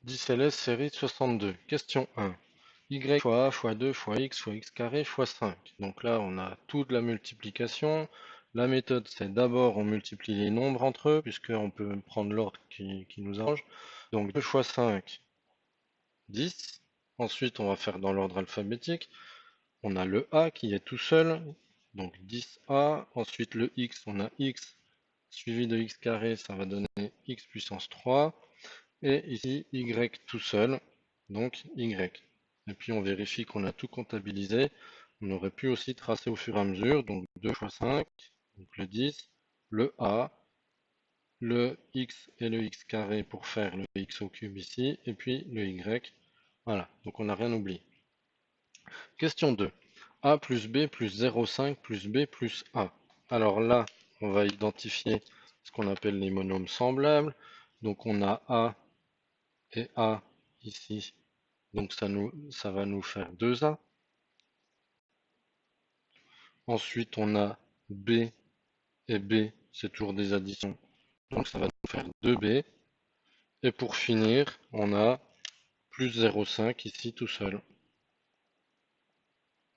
10 LS série 62. Question 1. Y fois A fois 2 fois x carré fois 5. Donc là, on a toute la multiplication. La méthode, c'est d'abord on multiplie les nombres entre eux, puisqu'on peut prendre l'ordre qui nous arrange. Donc 2 fois 5, 10. Ensuite, on va faire dans l'ordre alphabétique. On a le A qui est tout seul, donc 10A. Ensuite, le X, on a X suivi de X carré, ça va donner X puissance 3. Et ici, Y tout seul, donc Y. Et puis on vérifie qu'on a tout comptabilisé. On aurait pu aussi tracer au fur et à mesure, donc 2 fois 5, donc le 10, le A, le X et le X carré pour faire le X au cube ici, et puis le Y. Voilà, donc on n'a rien oublié. Question 2. A plus B plus 0,5 plus B plus A. Alors là, on va identifier ce qu'on appelle les monômes semblables. Donc on a A et A ici. Donc ça va nous faire 2A. Ensuite, on a B et B, c'est toujours des additions. Donc ça va nous faire 2B. Et pour finir, on a plus 0,5 ici tout seul.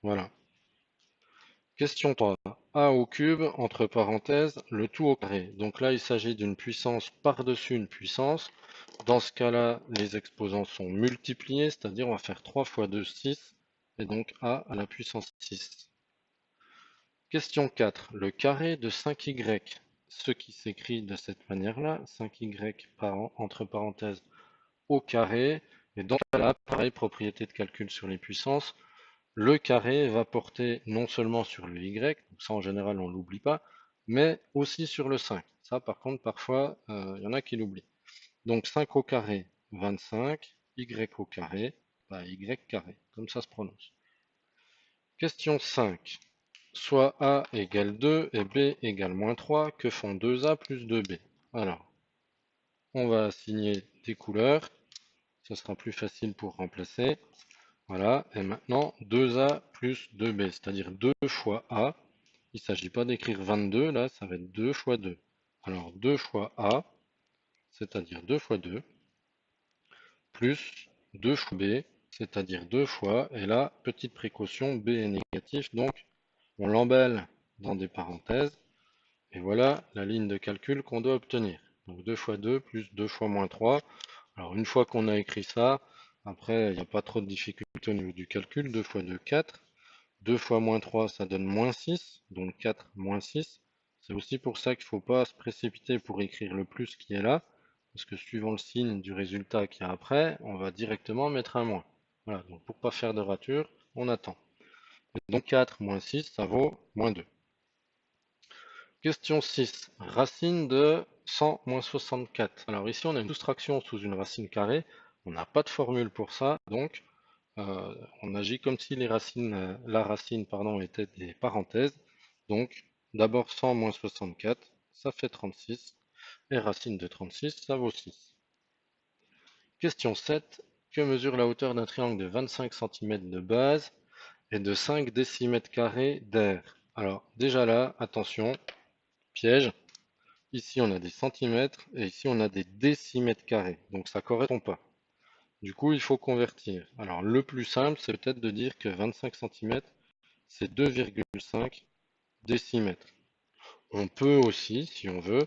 Voilà. Question 3. A au cube, entre parenthèses, le tout au carré. Donc là, il s'agit d'une puissance par-dessus une puissance. Dans ce cas-là, les exposants sont multipliés, c'est-à-dire on va faire 3 fois 2, 6, et donc A à la puissance 6. Question 4. Le carré de 5y, ce qui s'écrit de cette manière-là, 5y entre parenthèses au carré, et dans ce cas-là, pareil, propriété de calcul sur les puissances, le carré va porter non seulement sur le y, donc ça en général on l'oublie pas, mais aussi sur le 5. Ça par contre parfois il y en a qui l'oublient. Donc 5 au carré, 25, y au carré, bah, y carré, comme ça se prononce. Question 5. Soit A égale 2 et B égale moins 3, que font 2A plus 2B? Alors, on va assigner des couleurs, ce sera plus facile pour remplacer. Voilà, et maintenant 2A plus 2B, c'est-à-dire 2 fois A. Il ne s'agit pas d'écrire 22, là, ça va être 2 fois 2. Alors 2 fois A, c'est-à-dire 2 fois 2, plus 2 fois B, c'est-à-dire 2 fois, et là, petite précaution, B est négatif, donc on l'emballe dans des parenthèses. Et voilà la ligne de calcul qu'on doit obtenir. Donc 2 fois 2 plus 2 fois moins 3. Alors une fois qu'on a écrit ça, après il n'y a pas trop de difficultés au niveau du calcul. 2 fois 2, 4. 2 fois moins 3, ça donne moins 6. Donc 4 moins 6. C'est aussi pour ça qu'il ne faut pas se précipiter pour écrire le plus qui est là. Parce que suivant le signe du résultat qu'il y a après, on va directement mettre un moins. Voilà, donc pour ne pas faire de rature, on attend. Et donc 4 moins 6, ça vaut moins 2. Question 6. Racine de 100 moins 64. Alors ici, on a une soustraction sous une racine carrée. On n'a pas de formule pour ça, donc on agit comme si la racine était des parenthèses. Donc, d'abord 100 moins 64, ça fait 36. Et racine de 36, ça vaut 6. Question 7. Que mesure la hauteur d'un triangle de 25 cm de base et de 5 décimètres carrés d'air? Alors, déjà là, attention, piège. Ici, on a des centimètres et ici, on a des décimètres carrés. Donc, ça ne correspond pas. Du coup, il faut convertir. Alors, le plus simple, c'est peut-être de dire que 25 centimètres, c'est 2,5 décimètres. On peut aussi, si on veut,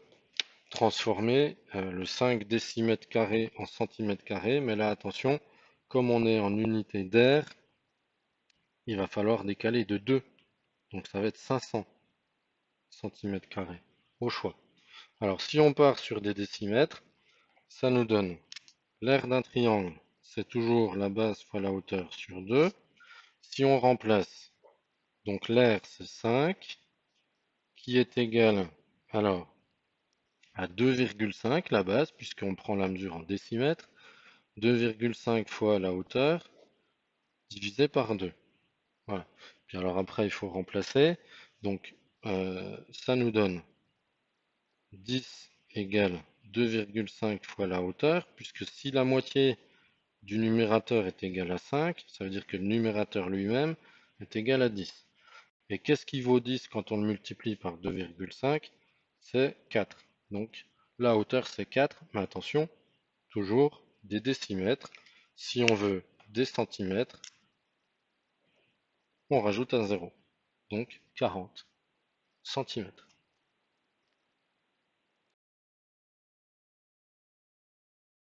transformer le 5 décimètres carrés en centimètres carrés. Mais là, attention, comme on est en unité d'air, il va falloir décaler de 2. Donc, ça va être 500 centimètres carrés au choix. Alors, si on part sur des décimètres, ça nous donne l'aire d'un triangle, c'est toujours la base fois la hauteur sur 2. Si on remplace, donc l'aire c'est 5, qui est égal alors à 2,5 la base, puisqu'on prend la mesure en décimètres, 2,5 fois la hauteur, divisé par 2. Voilà. Puis alors après, il faut remplacer. Donc, ça nous donne 10 égale 2,5 fois la hauteur, puisque si la moitié du numérateur est égal à 5, ça veut dire que le numérateur lui-même est égal à 10. Et qu'est-ce qui vaut 10 quand on le multiplie par 2,5? C'est 4. Donc la hauteur c'est 4, mais attention, toujours des décimètres. Si on veut des centimètres, on rajoute un 0. Donc 40 centimètres.